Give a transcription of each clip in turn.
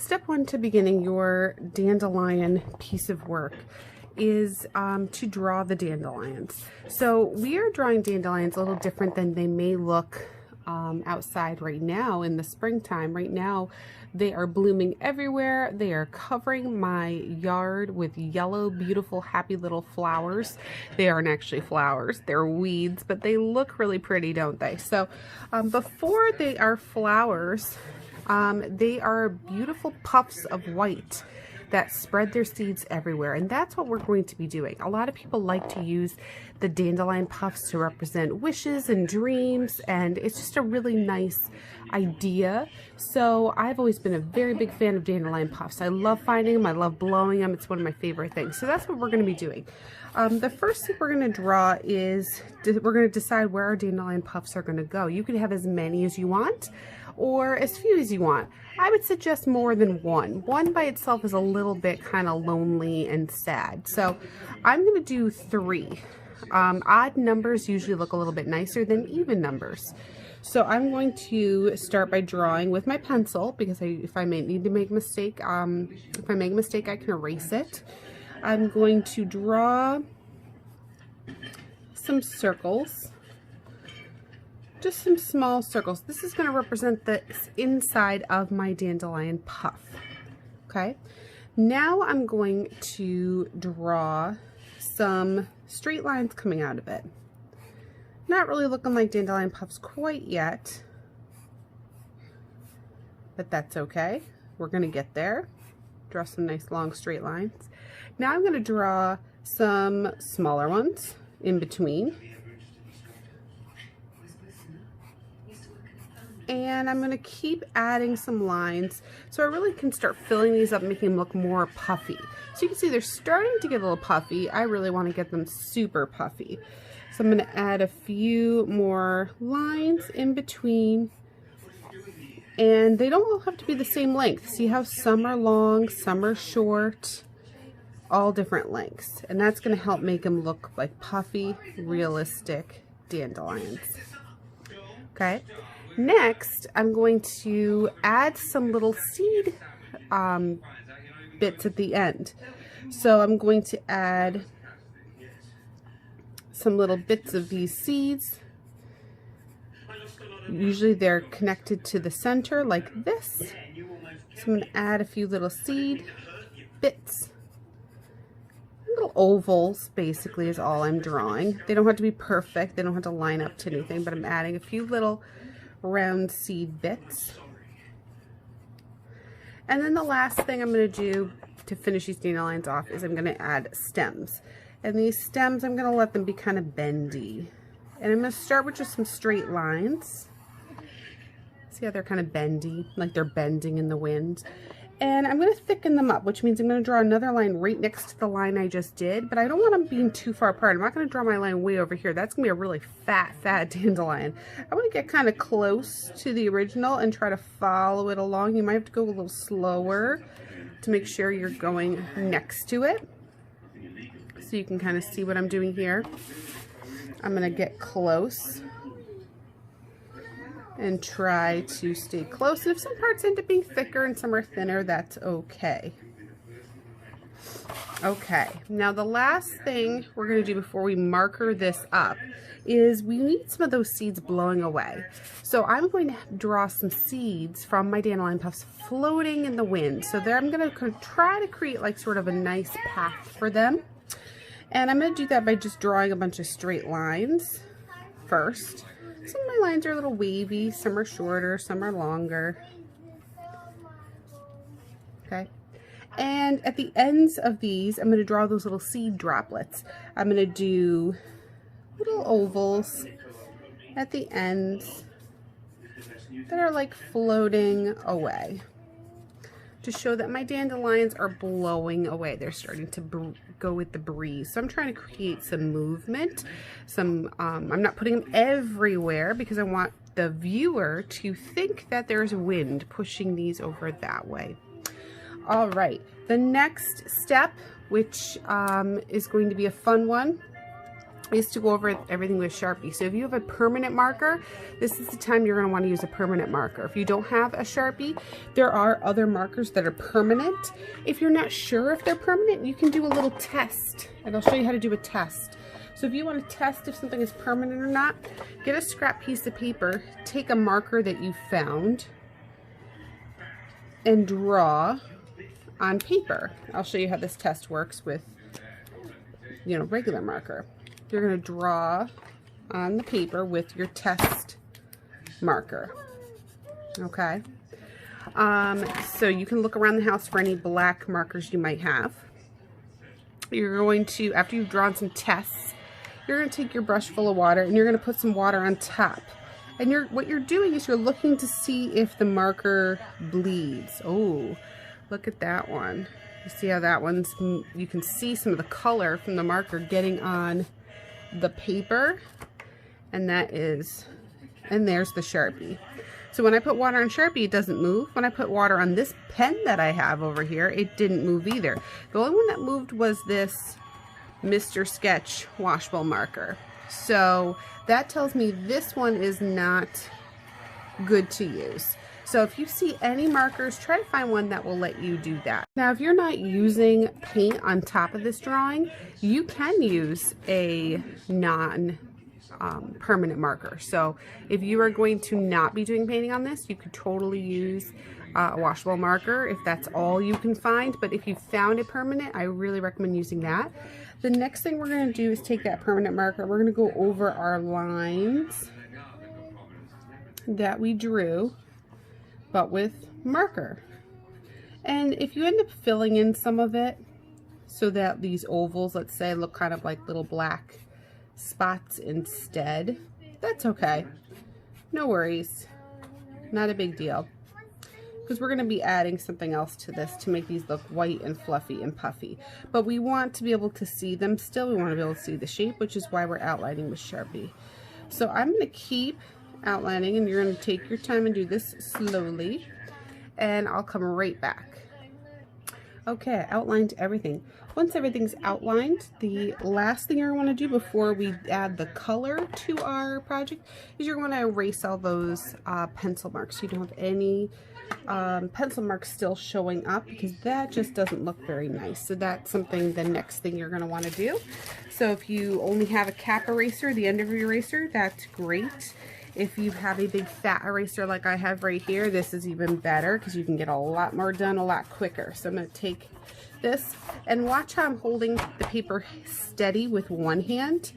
Step one to beginning your dandelion piece of work is to draw the dandelions. So we are drawing dandelions a little different than they may look outside right now in the springtime. Right now they are blooming everywhere. They are covering my yard with yellow, beautiful, happy little flowers. They aren't actually flowers, they're weeds, but they look really pretty, don't they? So before they are flowers, they are beautiful puffs of white that spread their seeds everywhere, and that's what we're going to be doing. A lot of people like to use the dandelion puffs to represent wishes and dreams, and it's just a really nice idea. So I've always been a very big fan of dandelion puffs. I love finding them, I love blowing them. It's one of my favorite things. So that's what we're going to be doing. The first thing we're going to draw is we're going to decide where our dandelion puffs are going to go. You can have as many as you want or as few as you want. I would suggest more than one. One by itself is a little bit kind of lonely and sad. So I'm going to do 3. Odd numbers usually look a little bit nicer than even numbers. So I'm going to start by drawing with my pencil because if I may need to make a mistake, if I make a mistake, I can erase it. I'm going to draw some circles. Just some small circles. This is going to represent the inside of my dandelion puff. Okay. Now I'm going to draw some straight lines coming out of it. Not really looking like dandelion puffs quite yet, but that's okay. We're going to get there. Draw some nice long straight lines. Now I'm going to draw some smaller ones in between. And I'm going to keep adding some lines so I really can start filling these up, making them look more puffy. So you can see they're starting to get a little puffy. I really want to get them super puffy. So I'm going to add a few more lines in between. And they don't all have to be the same length. See how some are long, some are short, all different lengths. And that's going to help make them look like puffy, realistic dandelions. Okay. Next, I'm going to add some little seed bits at the end. So I'm going to add some little bits of these seeds. Usually they're connected to the center like this. So I'm going to add a few little seed bits. Little ovals basically is all I'm drawing. They don't have to be perfect. They don't have to line up to anything, but I'm adding a few little round seed bits. And then the last thing I'm going to do to finish these dandelions off is I'm going to add stems. And these stems, I'm going to let them be kind of bendy. And I'm going to start with just some straight lines. See how they're kind of bendy, like they're bending in the wind. And I'm going to thicken them up, which means I'm going to draw another line right next to the line I just did, but I don't want them being too far apart. I'm not going to draw my line way over here. That's going to be a really fat dandelion. I want to get kind of close to the original and try to follow it along. You might have to go a little slower to make sure you're going next to it. So you can kind of see what I'm doing here. I'm going to get close and try to stay close. And if some parts end up being thicker and some are thinner, that's okay. Okay, now the last thing we're going to do before we marker this up is we need some of those seeds blowing away. So I'm going to draw some seeds from my dandelion puffs floating in the wind. So there I'm going to try to create like sort of a nice path for them. And I'm going to do that by just drawing a bunch of straight lines first. Some of my lines are a little wavy, some are shorter, some are longer. Okay. And at the ends of these, I'm going to draw those little seed droplets. I'm going to do little ovals at the ends that are like floating away to show that my dandelions are blowing away. They're starting to go with the breeze. So I'm trying to create some movement. I'm not putting them everywhere because I want the viewer to think that there's wind pushing these over that way. All right, the next step, which is going to be a fun one, is to go over everything with Sharpie. So if you have a permanent marker, this is the time you're going to want to use a permanent marker. If you don't have a Sharpie, there are other markers that are permanent. If you're not sure if they're permanent, you can do a little test, and I'll show you how to do a test. So if you want to test if something is permanent or not, get a scrap piece of paper, take a marker that you found, and draw on paper. I'll show you how this test works with, you know, regular marker. You're going to draw on the paper with your test marker. Okay. So you can look around the house for any black markers you might have. You're going to, after you've drawn some tests, you're going to take your brush full of water and you're going to put some water on top. And what you're doing is you're looking to see if the marker bleeds. Oh, look at that one. You see how that one's, you can see some of the color from the marker getting on the paper, and that is, and there's the Sharpie. So when I put water on Sharpie, it doesn't move. When I put water on this pen that I have over here, it didn't move either. The only one that moved was this Mr. Sketch washable marker. So that tells me this one is not good to use. So if you see any markers, try to find one that will let you do that. Now, if you're not using paint on top of this drawing, you can use a non-permanent marker. So if you are going to not be doing painting on this, you could totally use a washable marker if that's all you can find. But if you found a permanent, I really recommend using that. The next thing we're going to do is take that permanent marker. We're going to go over our lines that we drew, but with marker. And if you end up filling in some of it so that these ovals, let's say, look kind of like little black spots instead, that's okay. No worries. Not a big deal. Because we're going to be adding something else to this to make these look white and fluffy and puffy. But we want to be able to see them still. We want to be able to see the shape, which is why we're outlining with Sharpie. So I'm going to keep outlining, and you're going to take your time and do this slowly, and I'll come right back. Okay, I outlined everything. Once everything's outlined, the last thing you're going to do before we add the color to our project is you're going to erase all those pencil marks. So you don't have any pencil marks still showing up, because that just doesn't look very nice. So that's something, the next thing you're going to want to do. So if you only have a cap eraser, the end of your eraser, that's great. If you have a big fat eraser like I have right here, this is even better because you can get a lot more done a lot quicker. So I'm going to take this and watch how I'm holding the paper steady with one hand.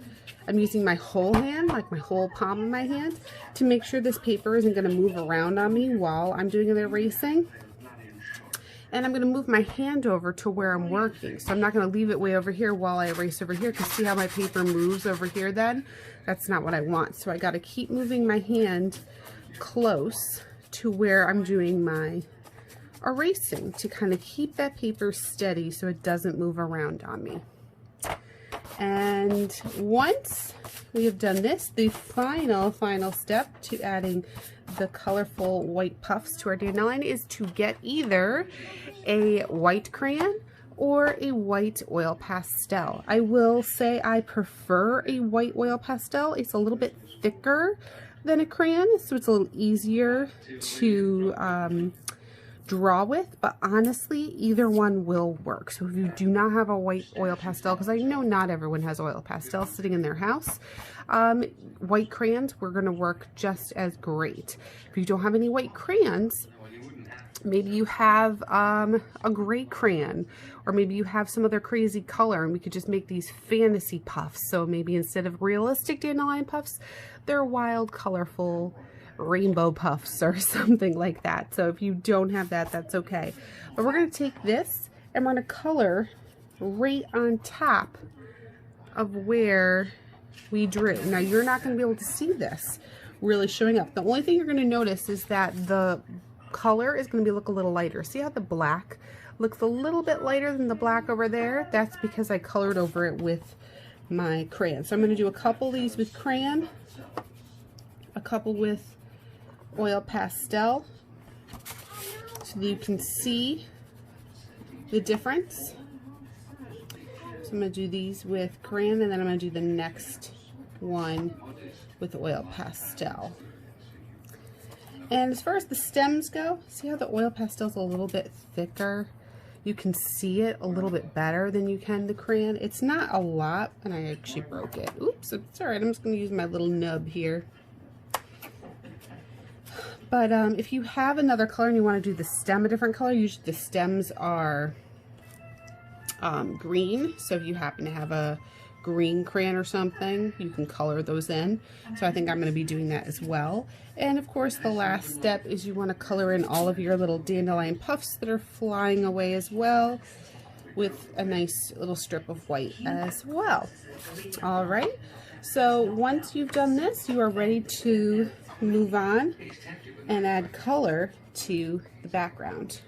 I'm using my whole hand, like my whole palm of my hand, to make sure this paper isn't going to move around on me while I'm doing the erasing. And I'm going to move my hand over to where I'm working. So I'm not going to leave it way over here while I erase over here, because see how my paper moves over here then? That's not what I want. So I got to keep moving my hand close to where I'm doing my erasing to kind of keep that paper steady so it doesn't move around on me. And once we have done this, the final step to adding the colorful white puffs to our dandelion is to get either a white crayon or a white oil pastel. I will say I prefer a white oil pastel. It's a little bit thicker than a crayon, so it's a little easier to draw with, but honestly either one will work. So if you do not have a white oil pastel, because I know not everyone has oil pastel sitting in their house, white crayons were going to work just as great. If you don't have any white crayons, maybe you have a gray crayon, or maybe you have some other crazy color, and we could just make these fantasy puffs. So maybe instead of realistic dandelion puffs, they're wild, colorful rainbow puffs or something like that. So if you don't have that, that's okay. But we're going to take this and we're going to color right on top of where we drew. Now you're not going to be able to see this really showing up. The only thing you're going to notice is that the color is going to look a little lighter. See how the black looks a little bit lighter than the black over there? That's because I colored over it with my crayon. So I'm going to do a couple of these with crayon, a couple with oil pastel, so that you can see the difference. So I'm going to do these with crayon, and then I'm going to do the next one with oil pastel. And as far as the stems go, see how the oil pastel is a little bit thicker? You can see it a little bit better than you can the crayon. It's not a lot, and I actually broke it. Oops, it's all right. I'm just going to use my little nub here. But if you have another color and you want to do the stem a different color, usually the stems are green. So if you happen to have a green crayon or something, you can color those in. So I think I'm going to be doing that as well. And of course, the last step is you want to color in all of your little dandelion puffs that are flying away as well, with a nice little strip of white as well. All right, so once you've done this, you are ready to move on and add color to the background.